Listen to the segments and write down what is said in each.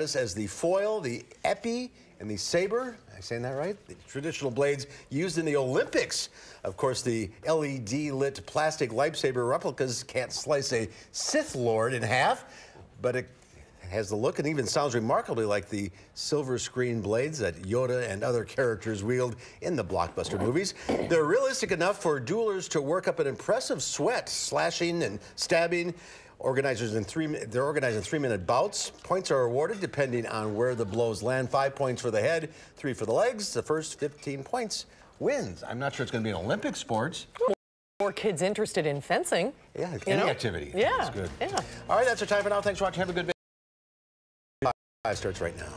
as the foil, the epi, and the saber. Am I saying that right? The traditional blades used in the Olympics. Of course, the LED-lit plastic lightsaber replicas can't slice a Sith Lord in half, but it has the look and even sounds remarkably like the silver screen blades that Yoda and other characters wield in the blockbuster movies. They're realistic enough for duelers to work up an impressive sweat, slashing and stabbing. They're organized in 3-minute bouts. Points are awarded depending on where the blows land. 5 points for the head, 3 for the legs. The first 15 points wins. I'm not sure it's going to be an Olympic sport. More kids interested in fencing. Yeah, any activity. Yeah, that's good. Yeah. All right, that's our time for now. Thanks for watching. Have a good day. 5 starts right now.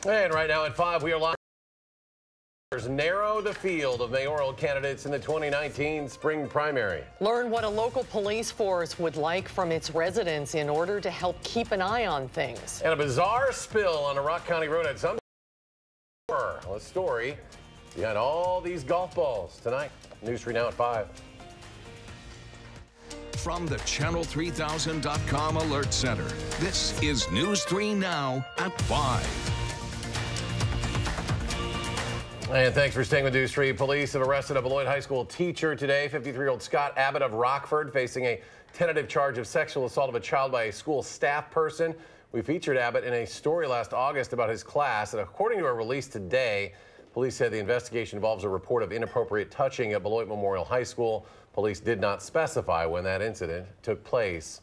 And right now at 5, we are live. Narrow the field of mayoral candidates in the 2019 spring primary. Learn what a local police force would like from its residents in order to help keep an eye on things. And a bizarre spill on a Rock County road at some a story behind all these golf balls tonight. News 3 now at 5. From the Channel3000.com Alert Center, this is News 3 Now at 5. And thanks for staying with News 3. Police have arrested a Beloit High School teacher today. 53-year-old Scott Abbott of Rockford facing a tentative charge of sexual assault of a child by a school staff person. We featured Abbott in a story last August about his class, and according to a release today, police said the investigation involves a report of inappropriate touching at Beloit Memorial High School. Police did not specify when that incident took place.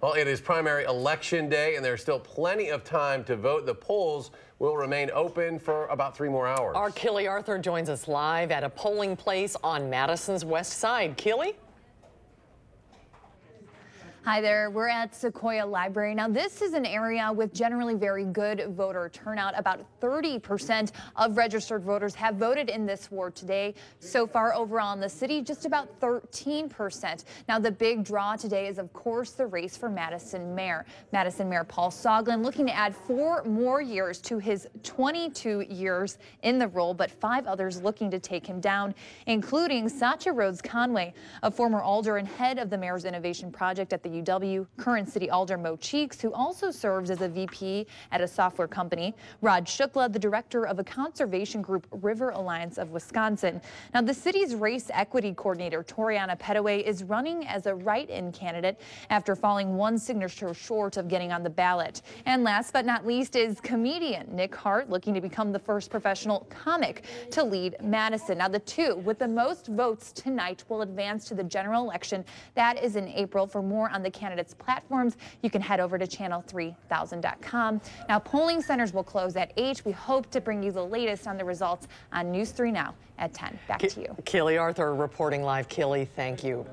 Well, it is primary election day, and there's still plenty of time to vote. The polls will remain open for about 3 more hours. Our Killy Arthur joins us live at a polling place on Madison's west side. Killy? Hi there, we're at Sequoia Library. Now, this is an area with generally very good voter turnout. About 30% of registered voters have voted in this ward today. So far, overall in the city, just about 13%. Now, the big draw today is, of course, the race for Madison Mayor. Madison Mayor Paul Soglin looking to add 4 more years to his 22 years in the role, but 5 others looking to take him down, including Satya Rhodes Conway, a former alder and head of the Mayor's Innovation Project at the UW, current City Alder Mo Cheeks, who also serves as a VP at a software company, Rod Shukla, the director of a conservation group, River Alliance of Wisconsin. Now, the city's race equity coordinator, Toriana Petaway, is running as a write-in candidate after falling 1 signature short of getting on the ballot. And last but not least is comedian Nick Hart, looking to become the first professional comic to lead Madison. Now, the 2 with the most votes tonight will advance to the general election. That is in April. For more on the candidates' platforms, you can head over to channel3000.com. Now, polling centers will close at 8. We hope to bring you the latest on the results on News 3 Now at 10. Back to you. Killy Arthur reporting live. Killy, thank you.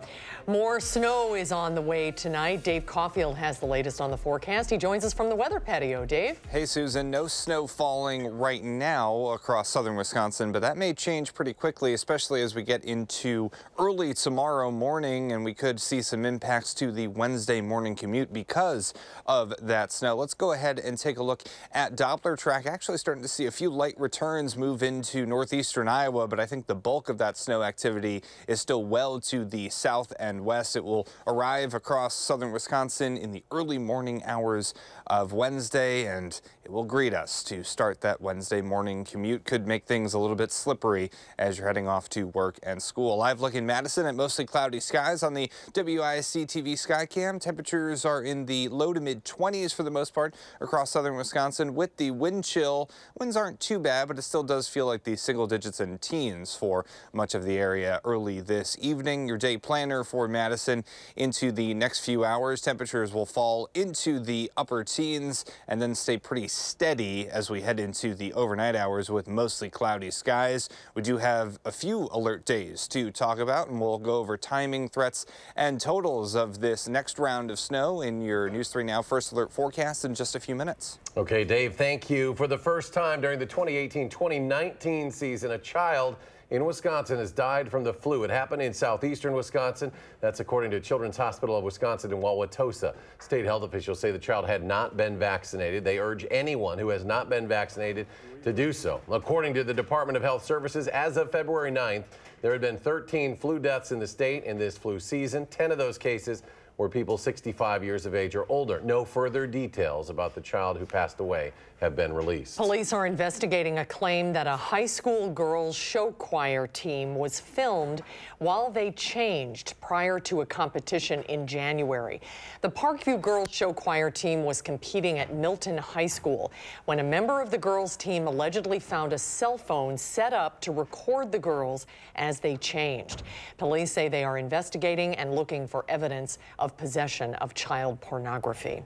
More snow is on the way tonight. Dave Caulfield has the latest on the forecast. He joins us from the weather patio. Dave? Hey, Susan. No snow falling right now across southern Wisconsin, but that may change pretty quickly, especially as we get into early tomorrow morning, and we could see some impacts to the Wednesday morning commute because of that snow. Let's go ahead and take a look at Doppler track. Actually starting to see a few light returns move into northeastern Iowa, but I think the bulk of that snow activity is still well to the south and west. It will arrive across southern Wisconsin in the early morning hours of Wednesday, and it will greet us to start that Wednesday morning commute. Could make things a little bit slippery as you're heading off to work and school. Live look in Madison at mostly cloudy skies on the WISC-TV Skycam. Temperatures are in the low to mid 20s for the most part across southern Wisconsin with the wind chill. Winds aren't too bad, but it still does feel like the single digits and teens for much of the area early this evening. Your day planner for Madison into the next few hours. Temperatures will fall into the upper teens and then stay pretty steady as we head into the overnight hours with mostly cloudy skies. We do have a few alert days to talk about, and we'll go over timing, threats, and totals of this next round of snow in your News 3 Now First Alert forecast in just a few minutes. Okay, Dave, thank you. For the first time during the 2018-2019 season, a child in Wisconsin has died from the flu. It happened in southeastern Wisconsin. That's according to Children's Hospital of Wisconsin in Wauwatosa. State health officials say the child had not been vaccinated. They urge anyone who has not been vaccinated to do so. According to the Department of Health Services, as of February 9th, there had been 13 flu deaths in the state in this flu season. 10 of those cases or people 65 years of age or older. No further details about the child who passed away have been released. Police are investigating a claim that a high school girls show choir team was filmed while they changed prior to a competition in January. The Parkview Girls Show Choir team was competing at Milton High School when a member of the girls team allegedly found a cell phone set up to record the girls as they changed. Police say they are investigating and looking for evidence of possession of child pornography.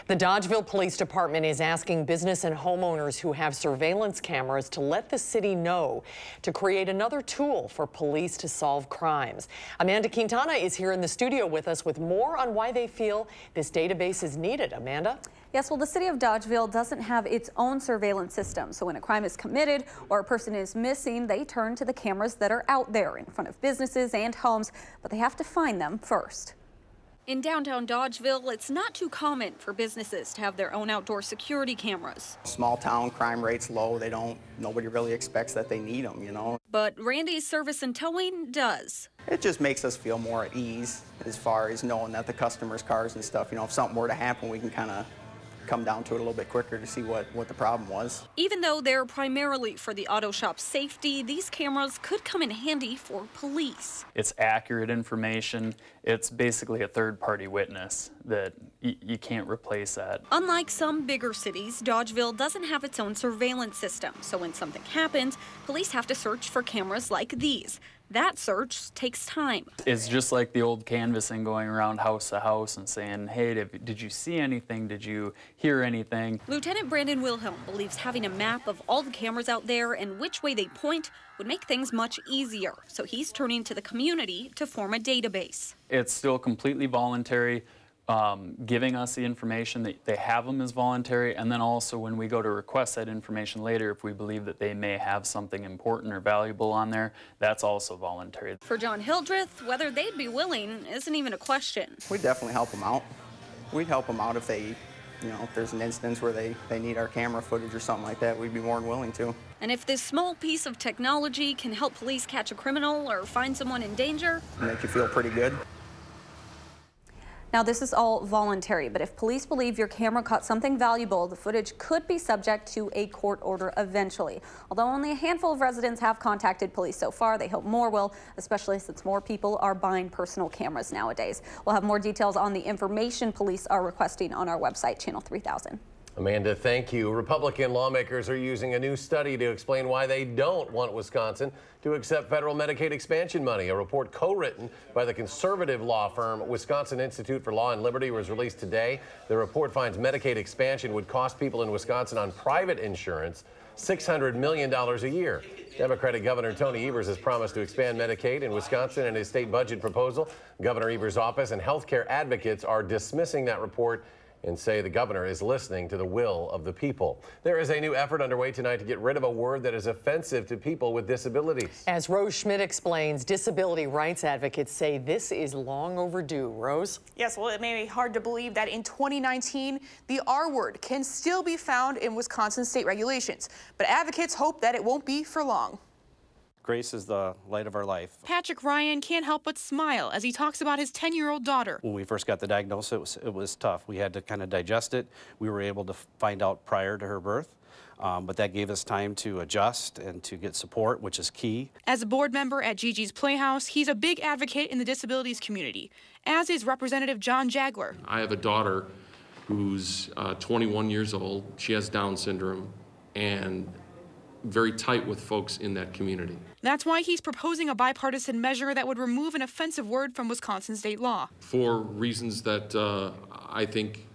The Dodgeville Police Department is asking business and homeowners who have surveillance cameras to let the city know to create another tool for police to solve crimes. Amanda Quintana is here in the studio with us with more on why they feel this database is needed. Amanda? Yes, well, the city of Dodgeville doesn't have its own surveillance system. So when a crime is committed or a person is missing, they turn to the cameras that are out there in front of businesses and homes, but they have to find them first. In downtown Dodgeville, it's not too common for businesses to have their own outdoor security cameras. Small town, crime rate's low. Nobody really expects that they need them, you know. But Randy's Service and Towing does. It just makes us feel more at ease as far as knowing that the customers' cars and stuff, you know, if something were to happen, we can kind of come down to it a little bit quicker to see what the problem was. Even though they're primarily for the auto shop's safety, these cameras could come in handy for police. It's accurate information. It's basically a third-party witness that you can't replace that. Unlike some bigger cities, Dodgeville doesn't have its own surveillance system. So when something happens, police have to search for cameras like these. That search takes time. It's just like the old canvassing, going around house to house and saying, hey, did you see anything? Did you hear anything? Lieutenant Brandon Wilhelm believes having a map of all the cameras out there and which way they point would make things much easier. So he's turning to the community to form a database. It's still completely voluntary. Giving us the information that they have them is voluntary, and then also when we go to request that information later, if we believe that they may have something important or valuable on there, that's also voluntary. For John Hildreth, whether they'd be willing isn't even a question. We'd definitely help them out. We'd help them out if they, you know, if there's an instance where they need our camera footage or something like that, we'd be more than willing to. And if this small piece of technology can help police catch a criminal or find someone in danger, make you feel pretty good. Now, this is all voluntary, but if police believe your camera caught something valuable, the footage could be subject to a court order eventually. Although only a handful of residents have contacted police so far, they hope more will, especially since more people are buying personal cameras nowadays. We'll have more details on the information police are requesting on our website, Channel 3000. Amanda, thank you. Republican lawmakers are using a new study to explain why they don't want Wisconsin to accept federal Medicaid expansion money. A report co-written by the conservative law firm Wisconsin Institute for Law and Liberty was released today. The report finds Medicaid expansion would cost people in Wisconsin on private insurance $600 million a year. Democratic Governor Tony Evers has promised to expand Medicaid in Wisconsin in his state budget proposal. Governor Evers' office and healthcare advocates are dismissing that report and say the governor is listening to the will of the people. There is a new effort underway tonight to get rid of a word that is offensive to people with disabilities. As Rose Schmidt explains, disability rights advocates say this is long overdue. Rose? Yes, well, it may be hard to believe that in 2019, the R word can still be found in Wisconsin state regulations, but advocates hope that it won't be for long. Grace is the light of our life. Patrick Ryan can't help but smile as he talks about his 10-year-old daughter. When we first got the diagnosis, it was tough. We had to kind of digest it. We were able to find out prior to her birth, but that gave us time to adjust and to get support, which is key. As a board member at Gigi's Playhouse, he's a big advocate in the disabilities community, as is Representative John Jagler. I have a daughter who's 21 years old. She has Down syndrome and very tight with folks in that community. That's why he's proposing a bipartisan measure that would remove an offensive word from Wisconsin state law. For reasons that I think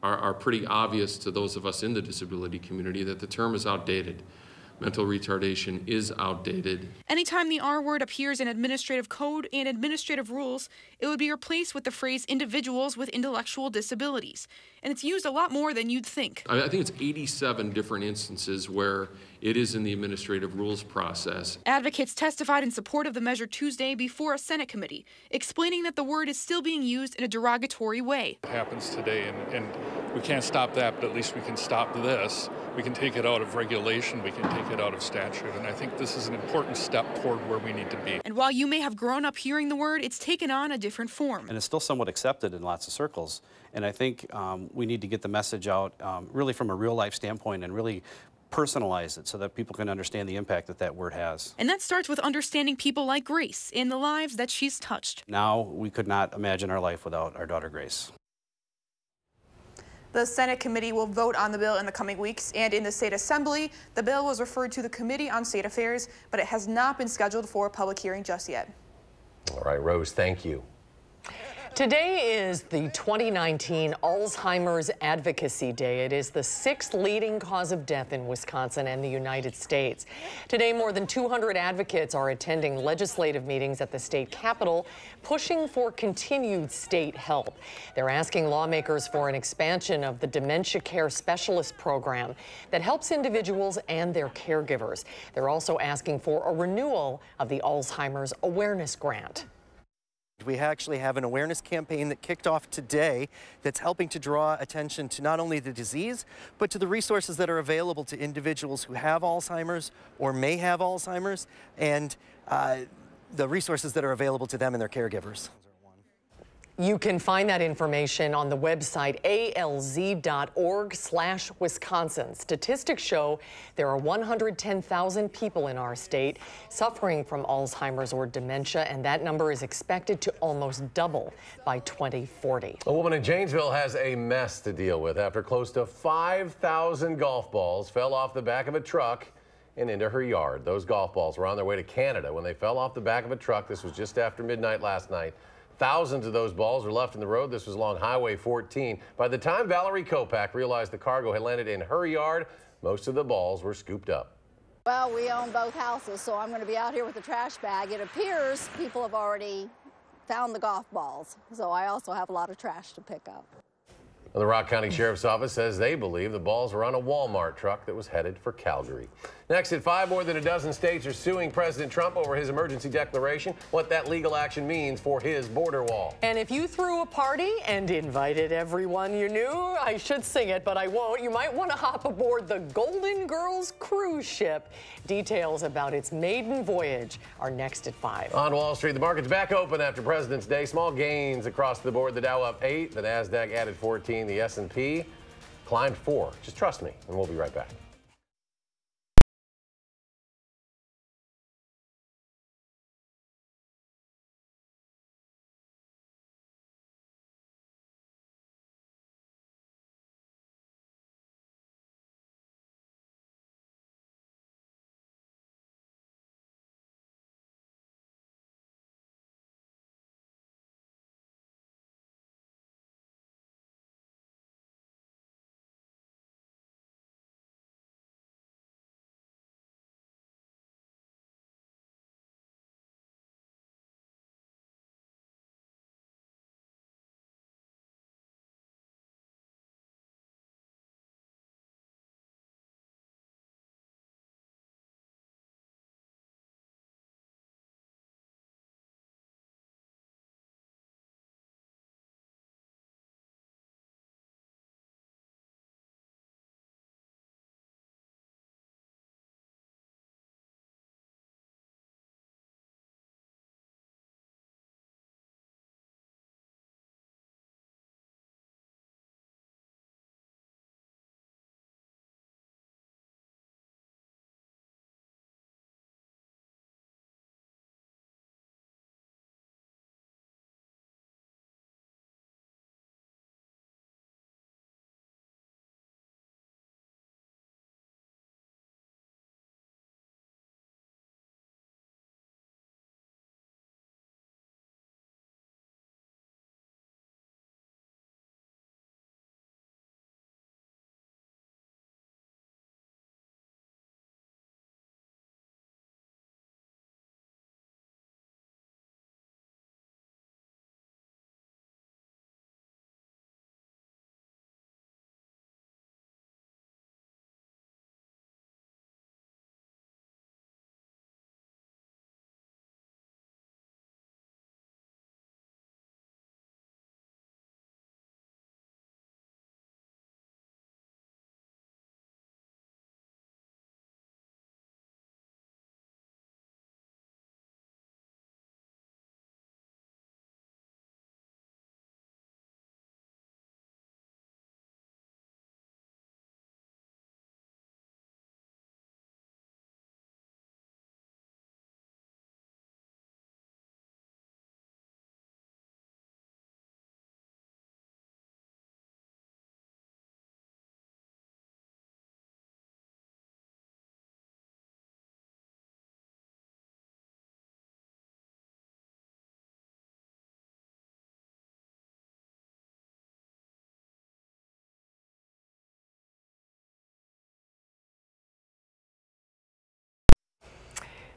are pretty obvious to those of us in the disability community, that the term is outdated. Mental retardation is outdated. Anytime the R word appears in administrative code and administrative rules, it would be replaced with the phrase individuals with intellectual disabilities. And it's used a lot more than you'd think. I think it's 87 different instances where it is in the administrative rules process. Advocates testified in support of the measure Tuesday before a Senate committee, explaining that the word is still being used in a derogatory way. It happens today, and we can't stop that, but at least we can stop this. we can take it out of regulation, we can take it out of statute, and I think this is an important step toward where we need to be. And while you may have grown up hearing the word, it's taken on a different form. And it's still somewhat accepted in lots of circles. And I think we need to get the message out really from a real life standpoint and really personalize it so that people can understand the impact that that word has. And that starts with understanding people like Grace and the lives that she's touched. Now we could not imagine our life without our daughter Grace. The Senate committee will vote on the bill in the coming weeks, and in the State Assembly, the bill was referred to the Committee on State Affairs, but it has not been scheduled for a public hearing just yet. All right, Rose, thank you. Today is the 2019 Alzheimer's Advocacy Day. It is the 6th leading cause of death in Wisconsin and the United States. Today, more than 200 advocates are attending legislative meetings at the state capitol, pushing for continued state help. They're asking lawmakers for an expansion of the Dementia Care Specialist program that helps individuals and their caregivers. They're also asking for a renewal of the Alzheimer's Awareness Grant. We actually have an awareness campaign that kicked off today that's helping to draw attention to not only the disease, but to the resources that are available to individuals who have Alzheimer's or may have Alzheimer's, and the resources that are available to them and their caregivers. You can find that information on the website alz.org/Wisconsin. Statistics show there are 110,000 people in our state suffering from Alzheimer's or dementia, and that number is expected to almost double by 2040. A woman in Janesville has a mess to deal with after close to 5,000 golf balls fell off the back of a truck and into her yard. Those golf balls were on their way to Canada when they fell off the back of a truck. This was just after midnight last night. Thousands of those balls were left in the road. This was along Highway 14. By the time Valerie Kopak realized the cargo had landed in her yard, most of the balls were scooped up. Well, we own both houses, so I'm going to be out here with the trash bag. It appears people have already found the golf balls, so I also have a lot of trash to pick up. The Rock County Sheriff's Office says they believe the balls were on a Walmart truck that was headed for Calgary. Next at 5, more than a dozen states are suing President Trump over his emergency declaration, what that legal action means for his border wall. And if you threw a party and invited everyone you knew, I should sing it, but I won't, you might want to hop aboard the Golden Girls cruise ship. Details about its maiden voyage are next at 5. On Wall Street, the market's back open after President's Day. Small gains across the board. The Dow up 8, the Nasdaq added 14, the S&P climbed 4. Just trust me, and we'll be right back.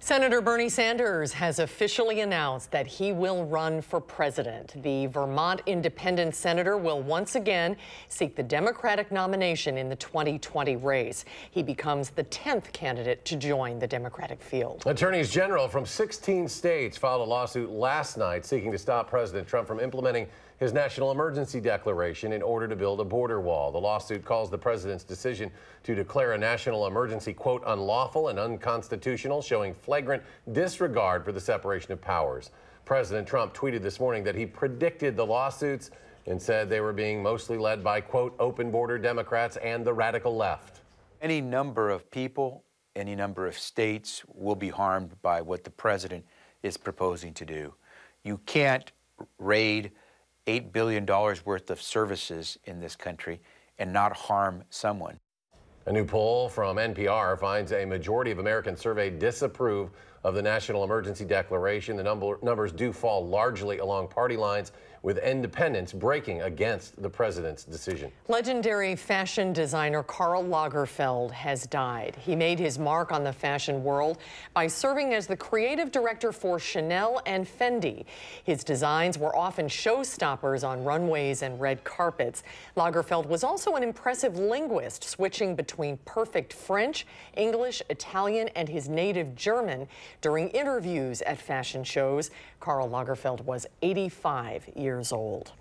Senator Bernie Sanders has officially announced that he will run for president. The Vermont independent senator will once again seek the Democratic nomination in the 2020 race. He becomes the 10th candidate to join the Democratic field. Attorneys general from 16 states filed a lawsuit last night seeking to stop President Trump from implementing his national emergency declaration in order to build a border wall. The lawsuit calls the president's decision to declare a national emergency, quote, unlawful and unconstitutional, showing flagrant disregard for the separation of powers. President Trump tweeted this morning that he predicted the lawsuits and said they were being mostly led by, quote, open border Democrats and the radical left. Any number of people, any number of states will be harmed by what the president is proposing to do. You can't raid $8 billion worth of services in this country and not harm someone. A new poll from NPR finds a majority of Americans surveyed disapprove of the national emergency declaration. The numbers do fall largely along party lines, with independents breaking against the president's decision. Legendary fashion designer Karl Lagerfeld has died. He made his mark on the fashion world by serving as the creative director for Chanel and Fendi. His designs were often showstoppers on runways and red carpets. Lagerfeld was also an impressive linguist, switching between perfect French, English, Italian, and his native German during interviews at fashion shows. Karl Lagerfeld was 85 years old.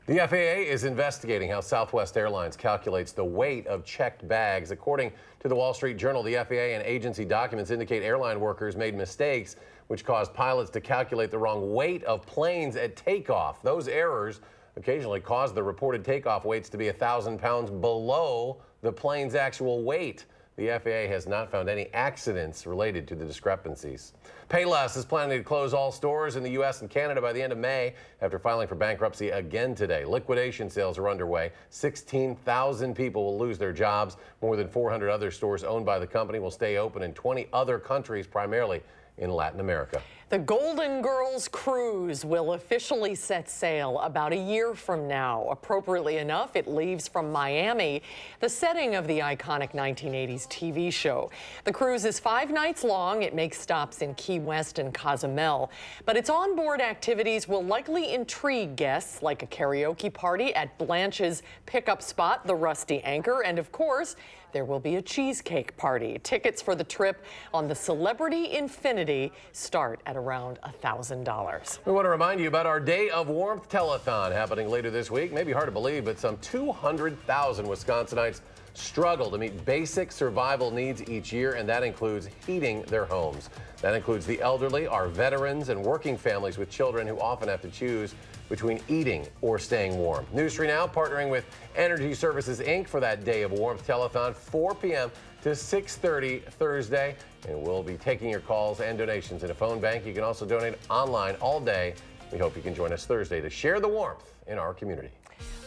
The FAA is investigating how Southwest Airlines calculates the weight of checked bags. According to the Wall Street Journal, the FAA and agency documents indicate airline workers made mistakes which caused pilots to calculate the wrong weight of planes at takeoff. Those errors occasionally caused the reported takeoff weights to be 1,000 pounds below the plane's actual weight. The FAA has not found any accidents related to the discrepancies. Payless is planning to close all stores in the U.S. and Canada by the end of May after filing for bankruptcy again today. Liquidation sales are underway. 16,000 people will lose their jobs. More than 400 other stores owned by the company will stay open in 20 other countries, primarily in Latin America. The Golden Girls cruise will officially set sail about a year from now. Appropriately enough, it leaves from Miami, the setting of the iconic 1980s TV show. The cruise is 5 nights long. It makes stops in Key West and Cozumel. But its onboard activities will likely intrigue guests, like a karaoke party at Blanche's pickup spot, the Rusty Anchor, and of course, there will be a cheesecake party. Tickets for the trip on the Celebrity Infinity start at around $1,000. We want to remind you about our Day of Warmth telethon happening later this week. Maybe hard to believe, but some 200,000 Wisconsinites struggle to meet basic survival needs each year, and that includes heating their homes. That includes the elderly, our veterans, and working families with children who often have to choose between eating or staying warm. News 3 Now partnering with Energy Services, Inc. for that Day of Warmth telethon, 4 p.m. to 6:30 Thursday. And we'll be taking your calls and donations in a phone bank. You can also donate online all day. We hope you can join us Thursday to share the warmth in our community.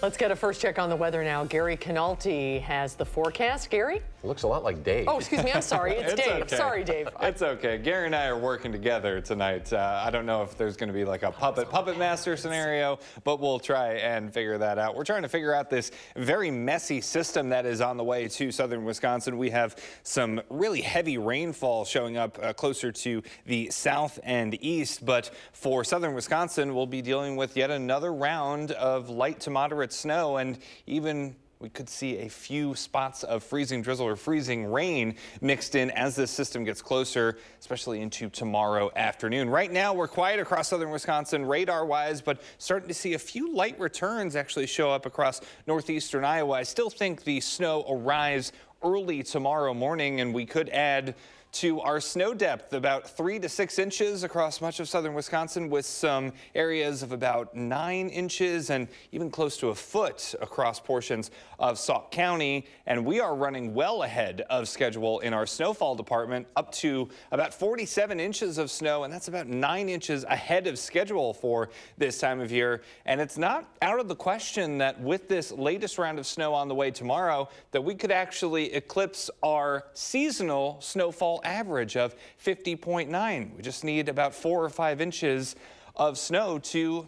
Let's get a first check on the weather now. Gary Canalti has the forecast. Gary? It looks a lot like Dave. Oh, excuse me. I'm sorry. It's Dave. Okay. Sorry, Dave. It's okay. Gary and I are working together tonight. I don't know if there's going to be like a puppet master scenario, but we'll try and figure that out. We're trying to figure out this very messy system that is on the way to southern Wisconsin. We have some really heavy rainfall showing up closer to the south and east, but for southern Wisconsin, we'll be dealing with yet another round of light to moderate snow, and even we could see a few spots of freezing drizzle or freezing rain mixed in as this system gets closer, especially into tomorrow afternoon. Right now, we're quiet across southern Wisconsin radar-wise, but starting to see a few light returns actually show up across northeastern Iowa. I still think the snow arrives early tomorrow morning, and we could add to our snow depth about 3 to 6 inches across much of southern Wisconsin, with some areas of about 9 inches and even close to a foot across portions of Sauk County. And we are running well ahead of schedule in our snowfall department, up to about 47 inches of snow, and that's about 9 inches ahead of schedule for this time of year. And it's not out of the question that with this latest round of snow on the way tomorrow, that we could actually eclipse our seasonal snowfall average of 50.9. We just need about 4 or 5 inches of snow to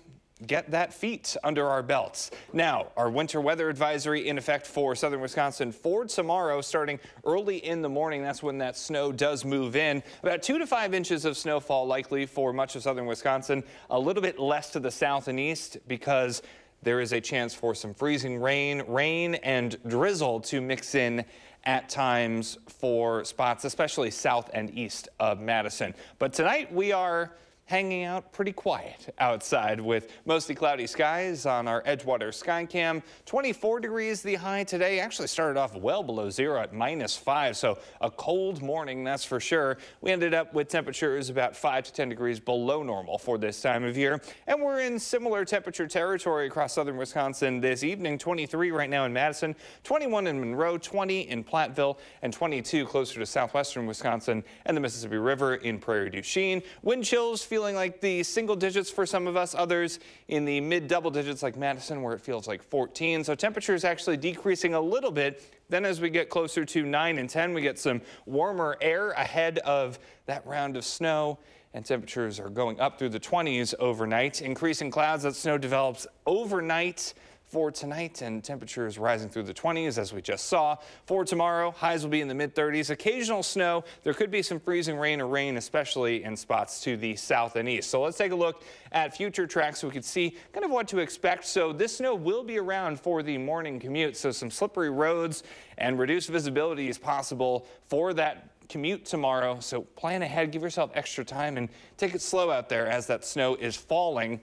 get that feet under our belts. Now, our winter weather advisory in effect for southern Wisconsin for tomorrow, starting early in the morning. That's when that snow does move in. About 2 to 5 inches of snowfall likely for much of southern Wisconsin. A little bit less to the south and east because there is a chance for some freezing rain and drizzle to mix in at times for spots, especially south and east of Madison. But tonight we are hanging out pretty quiet outside with mostly cloudy skies on our Edgewater Skycam. 24 degrees the high today. Actually started off well below zero at -5, so a cold morning, that's for sure. We ended up with temperatures about 5 to 10 degrees below normal for this time of year. And we're in similar temperature territory across southern Wisconsin this evening. 23 right now in Madison, 21 in Monroe, 20 in Platteville, and 22 closer to southwestern Wisconsin and the Mississippi River in Prairie du Chien. Wind chills feeling like the single digits for some of us, others in the mid double digits like Madison where it feels like 14. So temperatures actually decreasing a little bit. Then as we get closer to 9 and 10, we get some warmer air ahead of that round of snow, and temperatures are going up through the 20s overnight. Increasing clouds, that snow develops overnight for tonight, and temperatures rising through the 20s as we just saw. For tomorrow, highs will be in the mid-30s. Occasional snow. There could be some freezing rain or rain, especially in spots to the south and east. So let's take a look at future tracks so we can see kind of what to expect. So this snow will be around for the morning commute, so some slippery roads and reduced visibility is possible for that commute tomorrow. So plan ahead, give yourself extra time, and take it slow out there as that snow is falling.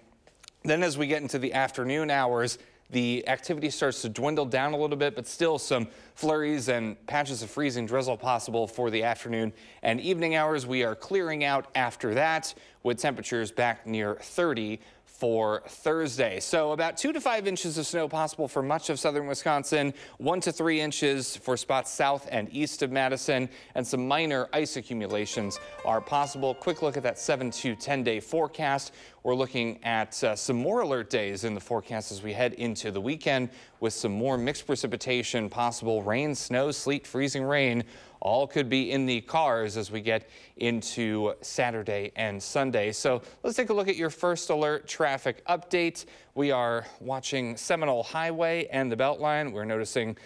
Then as we get into the afternoon hours, the activity starts to dwindle down a little bit, but still some flurries and patches of freezing drizzle possible for the afternoon and evening hours. We are clearing out after that with temperatures back near 30 for Thursday. So about 2 to 5 inches of snow possible for much of southern Wisconsin, 1 to 3 inches for spots south and east of Madison, and some minor ice accumulations are possible. Quick look at that 7 to 10 day forecast. We're looking at some more alert days in the forecast as we head into the weekend with some more mixed precipitation possible. Rain, snow, sleet, freezing rain all could be in the cars as we get into Saturday and Sunday. So let's take a look at your first alert traffic update. We are watching Seminole Highway and the Beltline. We're noticing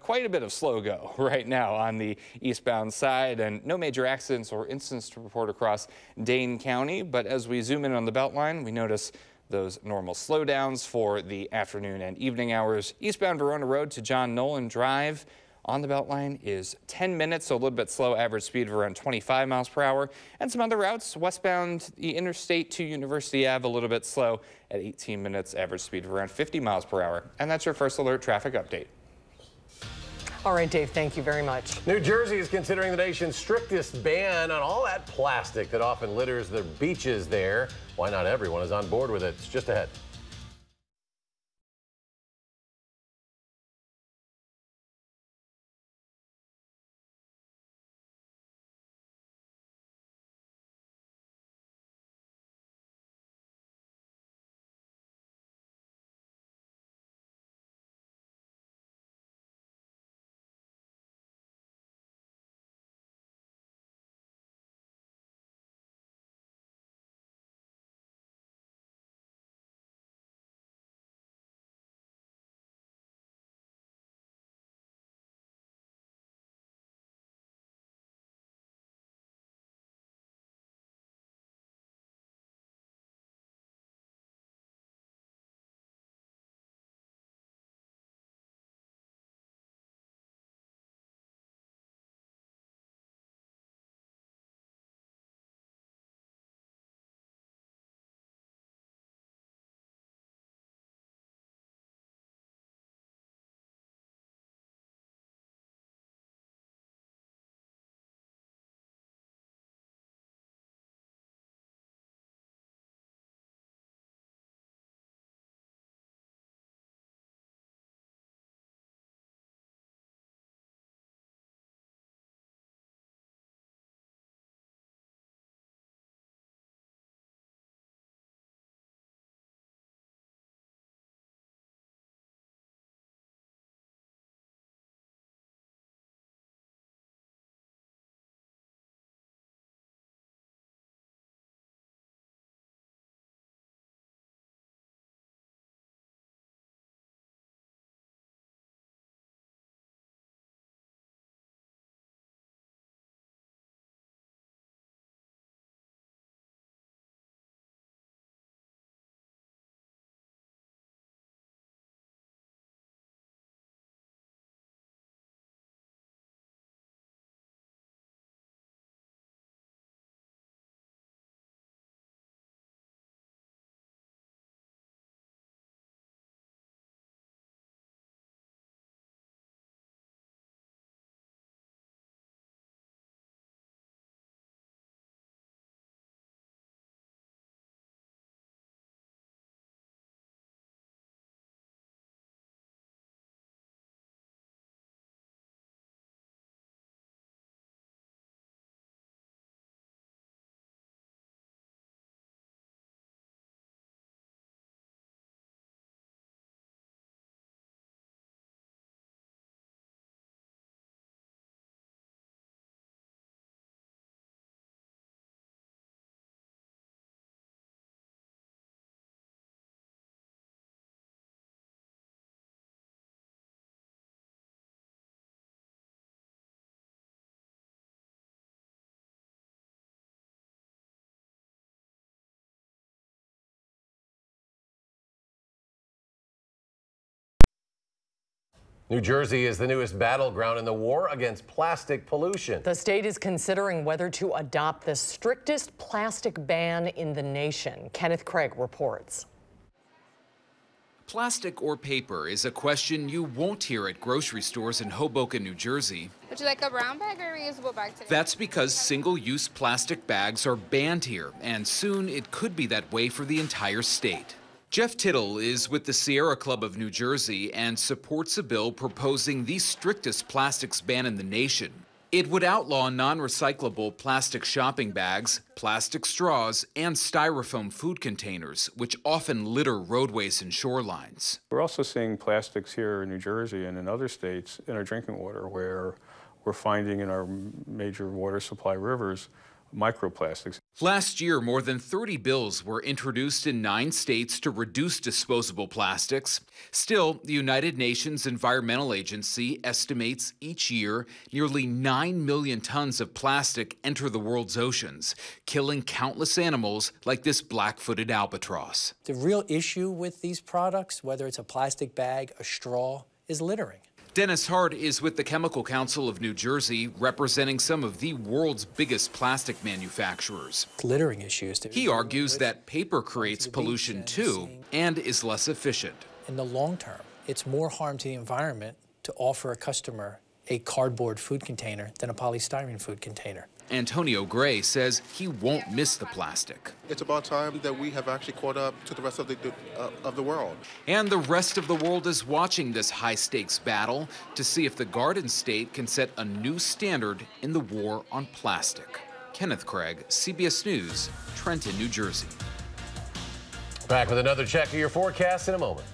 quite a bit of slow go right now on the eastbound side, and no major accidents or incidents to report across Dane County. But as we zoom in on the Beltline, we notice those normal slowdowns for the afternoon and evening hours. Eastbound Verona Road to John Nolan Drive on the Beltline is 10 minutes, so a little bit slow, average speed of around 25 miles per hour. And some other routes, westbound the interstate to University Ave, a little bit slow at 18 minutes, average speed of around 50 miles per hour. And that's your first alert traffic update. All right, Dave, thank you very much. New Jersey is considering the nation's strictest ban on all that plastic that often litters the beaches there. Why not everyone is on board with it? It's just ahead. New Jersey is the newest battleground in the war against plastic pollution. The state is considering whether to adopt the strictest plastic ban in the nation. Kenneth Craig reports. Plastic or paper is a question you won't hear at grocery stores in Hoboken, New Jersey. Would you like a brown bag or a reusable bag today? That's because single-use plastic bags are banned here, and soon it could be that way for the entire state. Jeff Tittle is with the Sierra Club of New Jersey and supports a bill proposing the strictest plastics ban in the nation. It would outlaw non-recyclable plastic shopping bags, plastic straws, and styrofoam food containers, which often litter roadways and shorelines. We're also seeing plastics here in New Jersey and in other states in our drinking water, where we're finding in our major water supply rivers microplastics. Last year, more than 30 bills were introduced in 9 states to reduce disposable plastics. Still, the United Nations Environmental Agency estimates each year nearly 9 million tons of plastic enter the world's oceans, killing countless animals like this black-footed albatross. The real issue with these products, whether it's a plastic bag, a straw, is littering. Dennis Hart is with the Chemical Council of New Jersey, representing some of the world's biggest plastic manufacturers. Littering issues. He argues that paper creates pollution too and is less efficient. In the long term, it's more harm to the environment to offer a customer a cardboard food container than a polystyrene food container. Antonio Gray says he won't miss the plastic. It's about time that we have actually caught up to the rest of the world. And the rest of the world is watching this high-stakes battle to see if the Garden State can set a new standard in the war on plastic. Kenneth Craig, CBS News, Trenton, New Jersey. Back with another check of your forecast in a moment.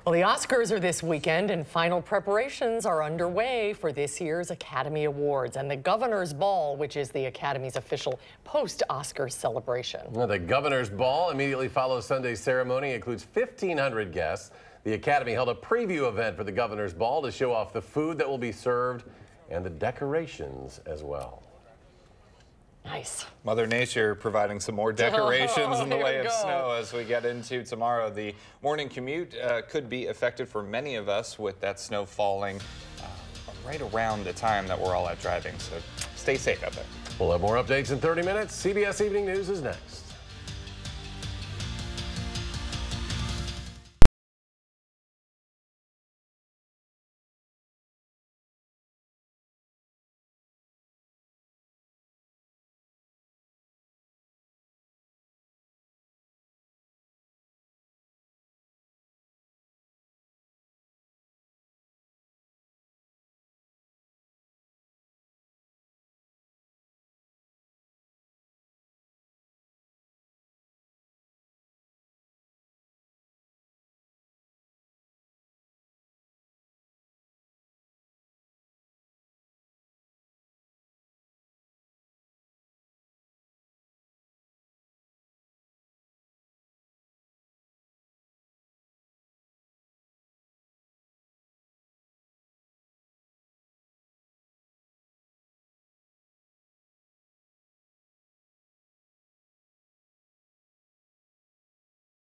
Well, the Oscars are this weekend, and final preparations are underway for this year's Academy Awards and the Governor's Ball, which is the Academy's official post-Oscars celebration. Well, the Governor's Ball immediately follows Sunday's ceremony. It includes 1,500 guests. The Academy held a preview event for the Governor's Ball to show off the food that will be served and the decorations as well. Nice. Mother Nature providing some more decorations in the way of snow as we get into tomorrow. The morning commute could be affected for many of us with that snow falling right around the time that we're all out driving. So stay safe out there. We'll have more updates in 30 minutes. CBS Evening News is next.